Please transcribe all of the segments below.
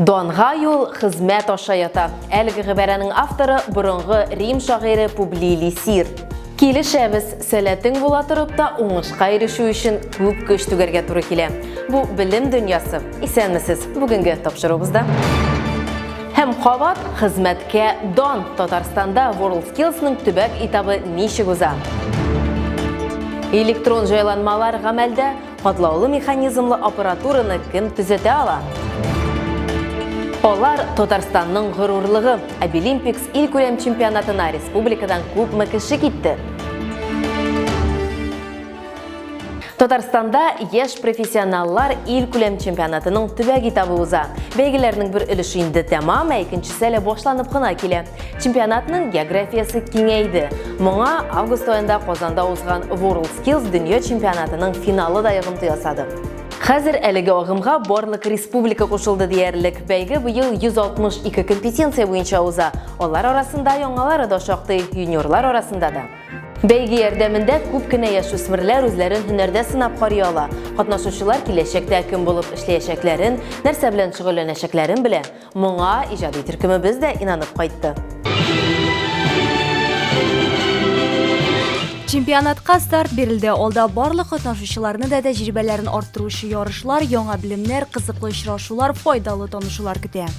Donga yol hizmet oşayata. Әлгі ғибараның авторы бұрынғы Рим шағиры Публий Лисир. Келішәбіз сәләтің бола тұрып та оңышқа ерішу үшін көп көш түгерге туры келе. Бұл білім дүниясы. Исәнмісіз бүгінгі тапшырубызда. Һәм қабат хизмәткә Дон. Татарстанда WorldSkills'ның төбәк этабы ничек уза? Электрон жайланмалар гамәлдә катлаулы механизмлы аппаратураны кем төзәтә ала? Олар Татарстанның ғырурлығы. Обилимпикс ил-күләм чемпионатына республикадан күпме кеше китте. Татарстанда еш профессионаллар ил-күләм чемпионатының төбәк этабы уза. Бәйгеләрнең бер өлеше инде тәмам, икенчесе әле башланып кына килә. Чемпионатның географиясы киңәйде. Моңа август айында Казанда узган WorldSkills дөнья чемпионатының финалы да йогынты ясады. Хәзер әлеге агымга барлык республика кушылды диярлек. Бәйге быел 162 компетенция буенча уза. Алар арасында яңалары да шактый, юниорлар арасында да. Бәйге ярдәмендә күп кенә яшүсмерләр үзләрен һөнәрдә сынап карый ала. Катнашучылар киләчәктә кем булып эшләячәкләрен, нәрсә белән шөгыльләнәчәкләрен белә. Моңа иҗади төркемебез дә инанып кайтты. Чемпионатка старт берилде. Алда барлык катнашучыларны да тәҗрибәләрен арттыручы ярышлар, яңа белемнәр, кызыклы очрашулар, файдалы танышулар көтә.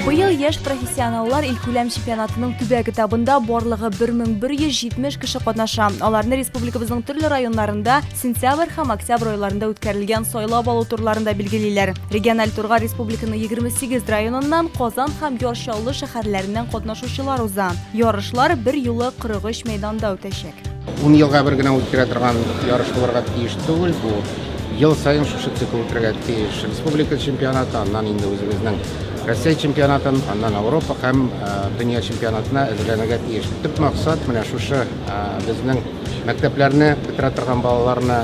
Быел яшь профессионаллар ил-күләм чемпионатының төбәк этабында барлыгы 1170 кеше катнаша. Аларны республикабызның төрле районнарында сентябрь һәм октябрь айларында үткәрелгән сайлап алу турларында билгелиләр. Региональ турга республиканың 28 районыннан, Казан һәм Яршаулы шәһәрләреннән катнашучылар уза. Ярышлар бер юлы 43 мәйданда үтәчәк. 10 елга бер генә үткәрә торган ярышларга тиеш түгел бу. Ел сайын шушы цикл үтәргә тиеш. Республика чемпионаты, аннан инде үзебезнең Россия чемпионатын, аннан Европа һәм дөнья чемпионатына әзерләнергә тиеш. Төп максат менә шушы безнең мәктәпләрне бетерә торган балаларны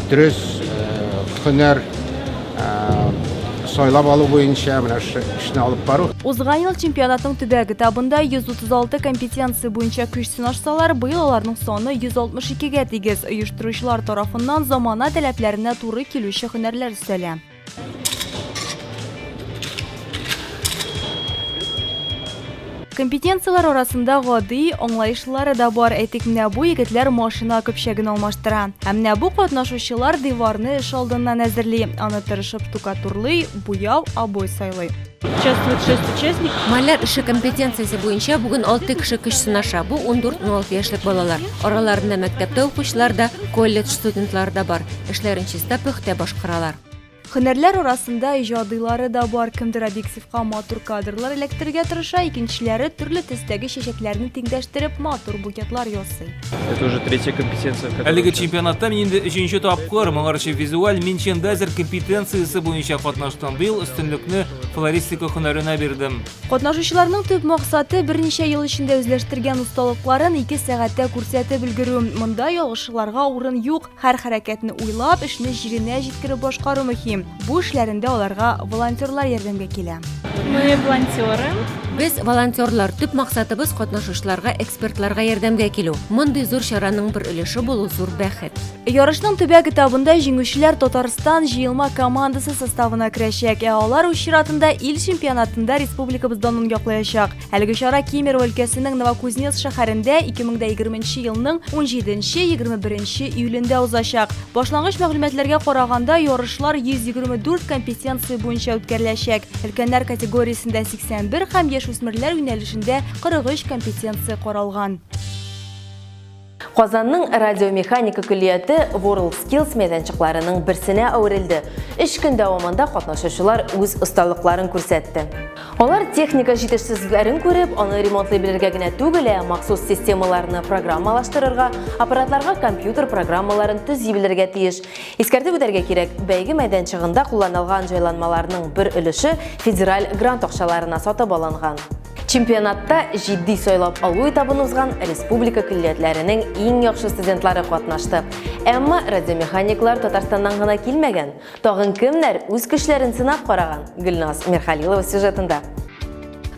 дөрес һөнәр сайлап алу буенча менә шу эшне алып бару. Узган ел чемпионатның төбәк этабында 136 компетенция буенча көч сынашсалар, быел аларның саны 162-гә тигез. Оештыручылар тарафыннан замана таләпләренә туры килүче һөнәрләр өстәлә. Компетенциялар арасында гади, аңлаешлары да бар. Әйтик, менә бу егетләр машина көпчәген алмаштыра. Һәм менә бу катнашучылар диварны эш алдыннан әзерли. Аны тырышып штукатурлый, буяу, обой сайлый. Участвует 6 участников. Маляр эше компетенциясе буенча бүген 6 кеше көч сынаша. Бу 14-16 яшьлек балалар. Араларында мәктәптә укучылар да, колледж студентлары да бар. Эшләрен чиста пөхтә башкаралар. Һөнәрләр арасында иҗадыйлары да бар. Кемдер объективка матур кадрлар электергә тырыша, икенчеләре төрле төстәге чәчәкләрне тиңдәштереп матур букетлар ясый. Это уже третья компетенция. Әлеге чемпионатта мин инде 3нче тапкыр моңарчы визуаль мерчендайзер компетенциясе буенча катнаштым. Быел өстенлекне флористика һөнәренә бирдем. Катнашучыларның төп максаты берничә ел эчендә үзләштергән осталыкларын 2 сәгатьтә күрсәтеп өлгерү. Монда ялгышларга урын юк. Һәр хәрәкәтне уйлап, эшне җиренә җиткереп башкару мөһим. Бу эшләрендә аларга волонтерлар ярдәмгә килә. Мы волонтеры. Без волонтерлар, төп максатыбыз катнашучыларга, экспертларга ярдәмгә килү. Мондый зур чараның бер өлеше булу зур бәхет. Ярышның төбәк этабында җиңүчеләр Татарстан җыелма командасы составына керәчәк. Алар үз чиратында ил чемпионатында республикабыздан яклаячак. Әлеге чара Кемерово өлкәсенең Новокузнецк шәһәрендә 2020 елның 17-21 июлендә узачак. Башлангыч мәгълүматларга караганда, ярышлар 124 компетенция буенча үткәреләчәк. Өлкәннәр категориясендә 81 һәм яшүсмерләр юнәлешендә 43 компетенция каралган. Казанның радиомеханика күллияте WorldSkills мәйданчыкларының берсенә әверелде. 3 көн дәвамында катнашучылар үз осталыкларын күрсәтте. Алар техника җитешсезлекләрен күреп, аны ремонтлый белергә генә түгел, махсус системаларны программалаштырырга, аппаратларга компьютер программаларын төзи белергә тиеш. Искәртеп үтәргә кирәк, бәйге мәйданчыгында кулланылган җайланмаларның бер өлеше федераль грант акчаларына сатып алынган. Чемпионатта җитди сайлап алу этабын узган республика күллиятләренең иң яхшы студентлары катнашты. Әмма радиомеханиклар Татарстаннан гына килмәгән. Тагын кемнәр үз көчләрен сынап караган? Гөлназ Мирхалилова сюжетында.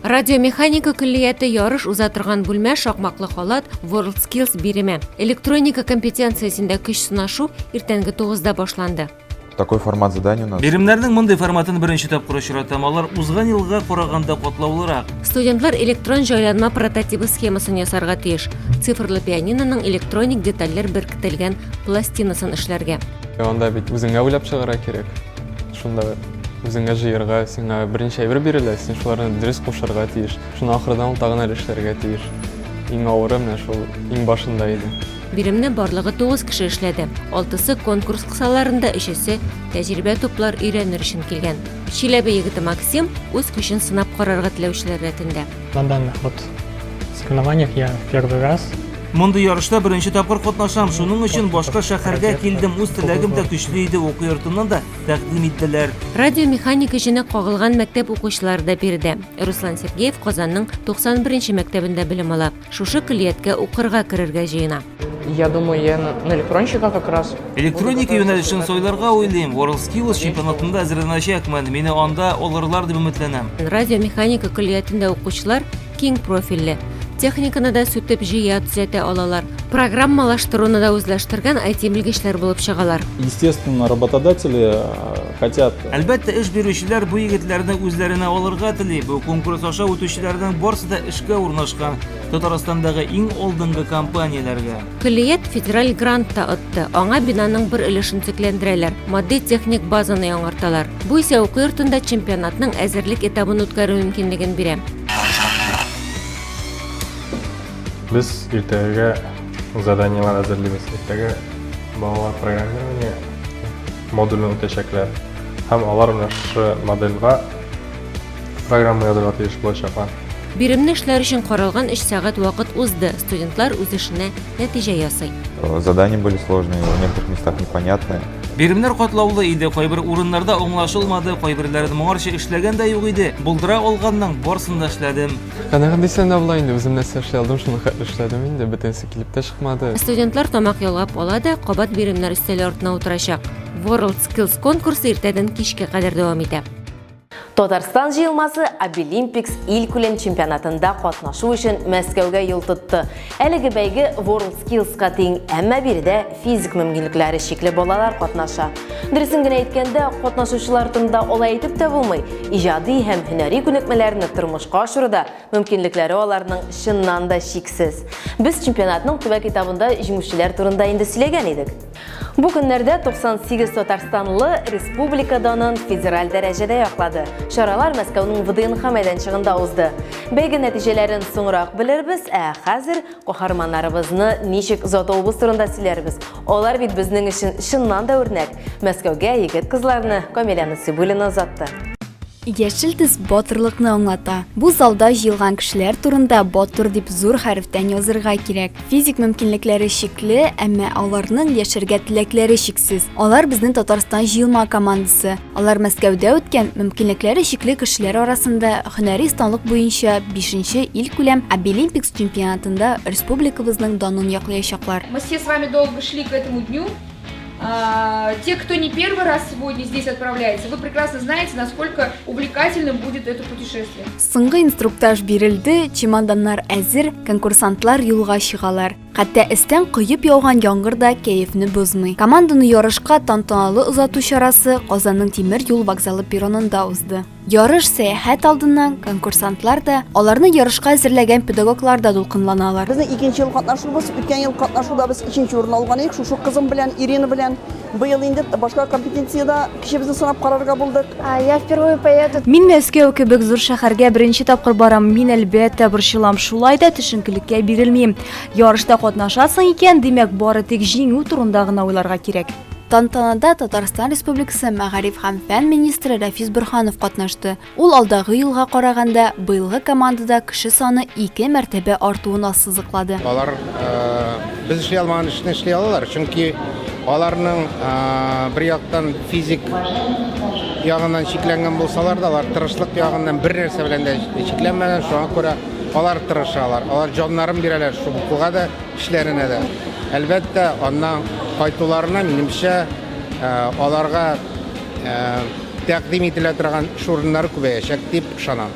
Радиомеханика күллияте ярыш уза торган бүлмә шакмаклы халат WorldSkills биреме. Электроника компетенциясендә көч сынашу иртәнге 9-да башланды. Такой формат задания у нас. Биремнәрнең мондай форматын беренче тапкыр очратамалар узган елга караганда катлаулырак. Студентлар электрон җайланма прототипы схемасын ясарга тиеш. Цифрлы пианиноның электроник детальләр беркетелгән пластинасын эшләргә. Анда бит үзеңә уйлап чыгара кирәк. Шунда үзеңә җыярга, сиңа беренче әйбер бирелә, син шуларны дөрес кушарга тиеш. Шуны ахырдан тагын эшләргә тиеш. Иң авыры менә шул иң башында иде. Биремне барлыгы 9 кеше эшләде. 6-сы конкурс кысаларында, 3-се тәҗрибә туплар өйрәнер өчен килгән. Чиләбе егете Максим үз көчен сынап карарга теләүчеләр рәтендә. На данных вот соревнованиях я в первый раз. Мондый ярышта беренче тапкыр катнашам. Шуның өчен башка шәһәргә килдем. Үз теләгем дә көчле иде, уку йортыннан да тәкъдим иттеләр. Радиомеханика җине кагылган мәктәп укучылары да биредә. Руслан Сергеев Казанның 91-нче мәктәбендә белем ала. Шушы көллияткә укырга керергә җыена. Я думаю, я на электронщика как раз. Электроника юнәлешен сойларга уйлыйм. WorldSkills чемпионатында әзерләнәчәкмен. Мине анда алырлар дип өметләнәм. Радиомеханика көллиятендә укучылар киң профильле. Техниканы да сүтеп җыя төзәтә алалар. Программалаштыруны да үзләштергән IT-белгечләр булып чыгалар. Естественно, работодатели хотят. Әлбәттә, эш бирүчеләр бу егетләрне үзләренә алырга тели. Бу конкурс аша үтүчеләрнең барысы да эшкә урнашкан Татарстандагы иң алдынгы компанияләргә. Көллият федераль грантта отты. Аңа бинаның бер өлешен төкләндерәләр. Матди техник базаны яңарталар. Бу исә уку йортында чемпионатның әзерлек этабын үткәрү мөмкинлеген бирә. Без иртәгә заданиелар әзерлибез. Иртәгә балалар программирование модулын үтәчәкләр. Һәм алар менә шу модельгә программа язарга тиеш булачаклар. Биремне эшләр өчен каралган 3 сәгать вакыт узды. Студентлар үз эшенә нәтиҗә ясый. Задания были сложные, в некоторых местах непонятные. Биремнәр катлаулы иде, кайбер урыннарда аңлашылмады, кайберләрен моңарча эшләгән дә юк иде. Булдыра алганның барсын да эшләдем. Канәгать дисәң дә була инде, үзем нәрсә эшли алдым, шуны эшләдем инде, бөтенсе килеп тә чыкмады. Студентлар тамак ялгап ала да кабат биремнәр өстәле артына утырачак. WorldSkills конкурсы иртәдән кичкә кадәр дәвам итә. Татарстан җыелмасы Обилимпикс ил күләм чемпионатында катнашу өчен Мәскәүгә юл тотты. Әлеге бәйге WorldSkills'ка тең, әмма биредә физик мөмкинлекләре шикле балалар катнаша. Дөресен генә әйткәндә, катнашучылар турында алай әйтеп тә булмый. Иҗади һәм һөнәри күнекмәләрне тормышка ашыруда мөмкинлекләре аларның чыннан да шиксез. Без чемпионатның төбәк этабында җиңүчеләр турында инде сөйләгән идек. Бу көннәрдә 98 Татарстанлы республикадан федераль дәрәҗәдә яклады. Шаралар Мәскәүнең ВДНХ мәйданчыгында узды. Бәйге нәтиҗәләрен соңрак белербез, ә хәзер каһарманнарыбызны ничек озатуыбыз турында сөйләрбез. Алар бит безнең өчен чыннан да үрнәк. Мәскәүгә егет-кызларны Камилә Насыйбуллина озатты. Яшел төс батырлыкны аңлата. Бу залда җыелган кешеләр турында батыр дип зур хәрефтән язырга кирәк. Физик мөмкинлекләре шикле, әмма аларның яшәргә теләкләре шиксез. Алар безнең Татарстан җыелма командасы. Алар Мәскәүдә үткән мөмкинлекләре шикле кешеләр арасында һөнәри станлык буенча 5-нче ил күләм Обилимпикс чемпионатында республикабызның данын яклаячаклар. Мы все с вами долго шли к этому дню. Те, кто не первый раз сегодня здесь отправляется, вы прекрасно знаете, насколько увлекательным будет это путешествие. Соңгы инструктаж бирелде, чемоданнар әзер, конкурсантлар юлга чыгалар. Хәтта эстән коеп яуган яңгыр да кәефне бозмый. Команданы ярышка тантаналы озату чарасы Казанның тимер юл вокзалы перронында узды. Ярыш сәяхәт алдыннан конкурсантлар да, аларны ярышка әзерләгән педагоглар да дулкынланалар. Безнең 2нче ел катнашуыбыз, үткән ел катнашуда без 2нче урын алган идек. Шушы кызым белән, Ирина белән быел инде башка компетенциядә кешебезне санап карарга булдык. Я впервые поеду. Мин Мәскәү кебек зур шәһәргә беренче тапкыр барам. Мин әлбәттә борчылам, шулай да төшенкелеккә бирелмим. Ярышта катнашасың икән, димәк бары тик җиңү турында гына уйларга кирәк. Тантанада Татарстан Республикасы Мәгариф һәм фән министры Рафис Борханов катнашты. Ул алдагы елга караганда быелгы командада кеше саны 2 мәртәбә артуына сызыклады. Алар без эшли алмаган эшне эшли алалар, чөнки аларның бер яктан физик ягыннан шикләнгән булсалар да, алар тырышлык ягыннан бер нәрсә белән дә шикләнмәгән, шуңа күрә алар тырышалар. Алар җаннарын бирәләр шу укуга да, эшләренә дә. Әлбәттә, аннан кайтуларына минемчә аларга тәкъдим ителә торган урыннар күбәячәк дип ышанам.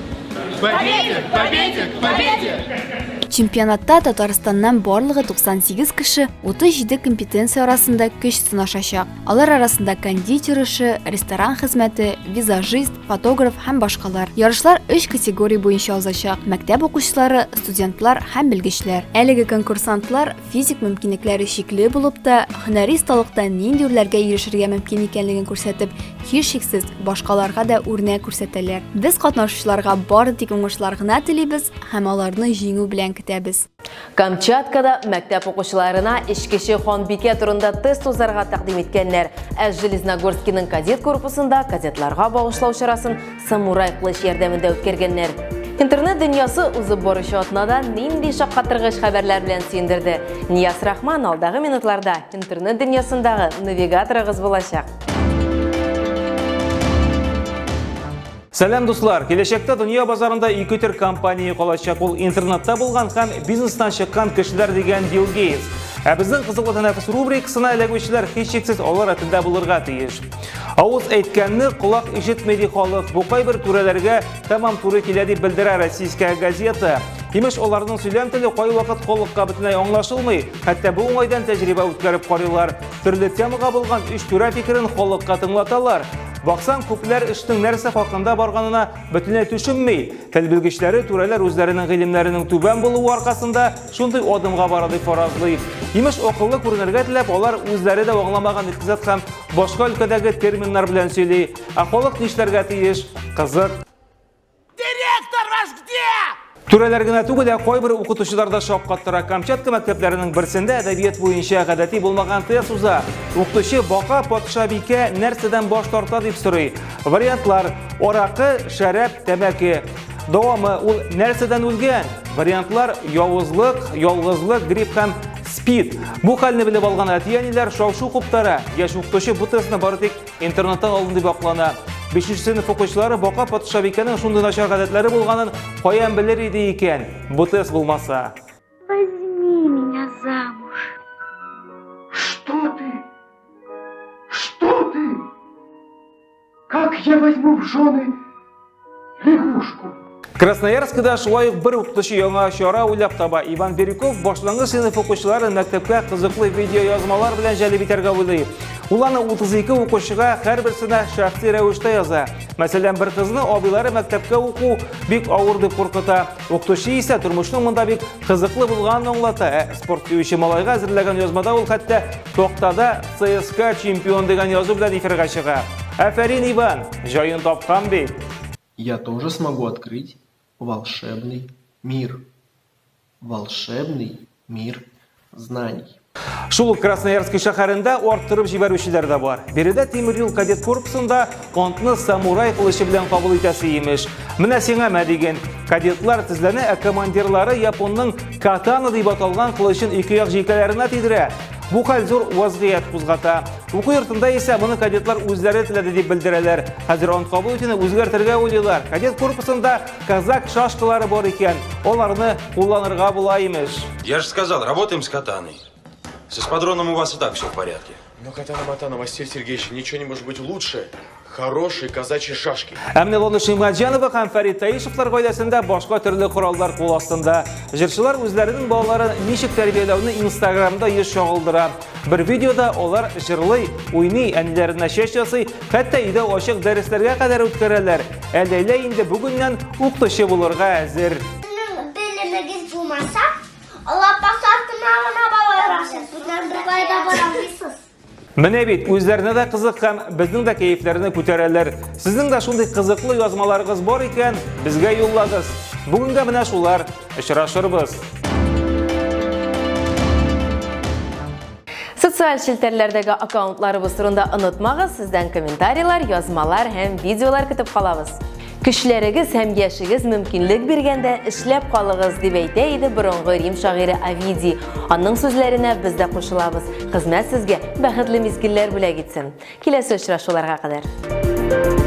победе! Победе! Победе! Чемпионатта Татарстаннан барлыгы 98 кеше 37 компетенция арасында көч сынашачак. Алар арасында кондитер эше, ресторан хезмәте, визажист, фотограф һәм башкалар. Ярышлар 3 категория буенча узачак: мәктәп укучылары, студентлар һәм белгечләр. Әлеге конкурсантлар физик мөмкинлекләре шикле булып та, һөнәри осталыкта нинди үрләргә ирешергә мөмкин икәнлеген күрсәтеп, һичшиксез башкаларга да үрнәк күрсәтәләр. Без катнашучыларга бары тик уңышлар гына телибез һәм аларны җиңү белән көтәбез. Камчаткада мәктәп укучыларына эшкече Ханбикә турында тест узарга тәкъдим иткәннәр. Железногорскиның кадет корпусында кадетларга багышлау чарасын самурай кылыч ярдәмендә үткәргәннәр. Интернет дөньясы узып баручы атнада нинди шаккатыргыч хәбәрләр белән сөендерде. Нияз Рахман алдагы минутларда интернет дөньясындагы навигаторыгыз булачак. Сәлам дуслар, киләчәктә дөнья базарында ике төр компания калачак. Ул интернетта булган һәм бизнестан чыккан кешеләр дигән Билл Гейтс. Ә безнең кызыклы тәнәфес рубрикасына эләгүчеләр һичшиксез алар рәтендә булырга тиеш. Авыз әйткәнне колак ишетмәде халык. Бу кайбер түрәләргә тәмам туры килә дип белдерә Российская газета. Имеш аларның сөйләм теле кай вакыт халыкка бөтенләй аңлашылмый, хәтта бу уңайдан тәҗрибә үткәреп карыйлар. Төрле темага булган үч түрә фикерен халыкка тыңлаталар. Баксан күпләр эшнең нәрсә хакында барганына бөтенләй төшенмәй. Тел белгечләре түрәләр үзләренең гыйлемнәренең түбән булуы аркасында шундый адымга бара дип фаразлый. Имеш акыллы күренергә теләп, алар үзләре дә аңламаган икътисад һәм башка өлкәдәге терминнар белән сөйли. Ә халык нишләргә тиеш? Кызык. Директор ваш где? Түрәләр генә түгел, кайбер укытучылар да шаккаттыра. Камчатка мәктәпләренең берсендә әдәбият буенча гадәти булмаган тест уза. Укытучы Бака Патшабикә нәрсәдән баш тарта дип сорый. Вариантлар: аракы, шәраб, тәмәке. Дәвамы: ул нәрсәдән үлгән? Вариантлар: явызлык, ялгызлык, грипп һәм спид. Бу хәлне белеп алган әтияниләр шау-шу куптара. Яшь укытучы бу тестны бары тик интернеттан алынды дип аклана. 5-нче сыйныф укучылары Бака Патшабикәнең шундый начар гадәтләре булганын каян белер иде икән? Бу тест булмаса. Возьми меня замуж. Что ты? Что ты? Как я возьму в жены лягушку? Красноярскда шулай ук бер укытучы яңа чара уйлап таба. Иван Бирюков башлангыч сыйныф укучыларын мәктәпкә кызыклы видео язмалар белән җәлеп итәргә уйлый. Ул аны 32 укучыга һәрберсенә шәхси рәвештә яза. Мәсәлән, бер кызны абыйлары мәктәпкә уку бик авыр дип куркыта. Укытучы исә тормышның монда бик кызыклы булганын аңлата. Спорт сөюче малайга әзерләгән язмада ул хәтта токтада ЦСКА чемпион дигән язу белән эфирга чыга. Афәрин, Иван, җаен тапкан бит. Я тоже смогу открыть волшебный мир. Волшебный мир знаний. Шул Красноярский шәһәрендә арттырып җибәрүчеләр дә бар. Биредә тимер юл кадет корпусында антны самурай кылычы белән кабул итәсе имеш. Менә сиңа мәдиген. Кадетлар тезләнә, ә командирлары японның катана дип аталган кылычын ике як җилкәләренә тидерә. Бу хәл зур вазгыять кузгата. Уку йортында исә моны кадетлар үзләре теләде дип белдерәләр. Хәзер ант кабул итүне үзгәртергә уйлыйлар. Кадет корпусында казак шашкалары бар икән. Аларны кулланырга була имеш. Я же сказал, работаем с катаной. С эспадроном у вас и так все в порядке. Но катана-матана, Василий Сергеевич, ничего не может быть лучше хорошей казачьей шашки. Әмне Лоны Шимгаджанова һәм Фәрит Таишевлар гаиләсендә башка төрле кораллар кул астында. Җырчылар үзләренең балаларын ничек тәрбияләүне Инстаграмда еш чагылдыра. Бер видеода алар җырлый, уйный, әниләренә чәч ясый, хәтта өйдә ачык дәресләргә кадәр үткәрәләр. Әллә инде бүгеннән укытучы булырга әзер. Белемегез булмаса, Алла пасартына балаларсыз. Бүтән бер кайда барамысыз? Менә бит, үзләренә дә кызык һәм безнең дә кәефләрне күтәрәләр. Сезнең дә шундый кызыклы язмаларыгыз бар икән, безгә юллагыз. Бүгенгә менә шулар. Очрашырбыз. Социаль челтәрләрдәге аккаунтларыбыз турында онытмагыз, сездән комментарийлар, язмалар һәм видеолар көтеп калабыз. Көчләрегез һәм яшегез мөмкинлек биргәндә эшләп калыгыз дип әйтә иде борынгы Рим шагыйре Овидий. Аның сүзләренә без дә кушылабыз. Хезмәт сезгә бәхетле мизгелләр бүләк итсен. Киләсе очрашуларга кадәр.